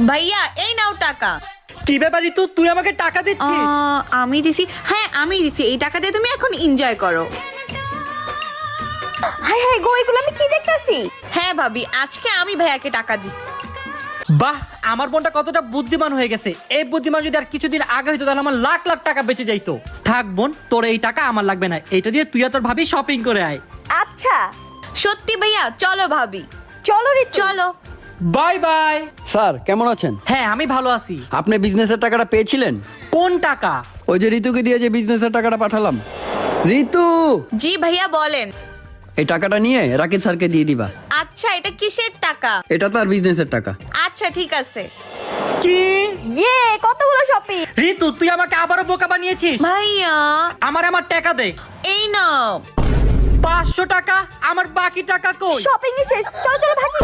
ভাইয়া এই নাও টাকা। কি ব্যাপার ঋতু, তুই আমাকে টাকা দিচ্ছিস? আমি দিছি। হ্যাঁ আমি দিছি, এই টাকা দিয়ে তুমি এখন এনজয় করো। হাই হাই গো, এগুলো আমি কি দেখতাছি? হ্যাঁ ভাবি, আজকে আমি ভাইয়াকে টাকা দিচ্ছি। বাহ, আমার বোনটা কতটা বুদ্ধিমান হয়ে গেছে। এই বুদ্ধিমান যদি আর কিছুদিন আগে হইতো তাহলে আমার লাখ লাখ টাকা বেঁচে যাইতো। থাক বোন, তোর এই টাকা আমার লাগবে না, এইটা দিয়ে তুই আর তোর ভাবি শপিং করে আয়। আচ্ছা সত্যি ভাইয়া, চলো ভাবি, চলো রে চলো। Bye bye. স্যার কেমন আছেন? হ্যাঁ আমি ভালো আছি। আপনি বিজনেসের টাকাটা পেয়েছিলেন? কোন টাকা? ওই যে ঋতুকে দিয়ে যে বিজনেসের টাকাটা পাঠালাম। ঋতু, জি ভাইয়া বলেন। এই টাকাটা নিয়ে রাকিব স্যারকে দিয়ে দিবা। আচ্ছা, এটা কিসের টাকা? এটা তার বিজনেসের টাকা। আচ্ছা ঠিক আছে। কি? ইয়ে, কতগুলো শপিং। ঋতু, তুই আমাকে আবারও বোকা বানিয়েছিস। ভাইয়া আমার টাকা দে। এই নাও। 500 টাকা? আমার বাকি টাকা কই? শপিং শেষ, চলো চলো ভাগি।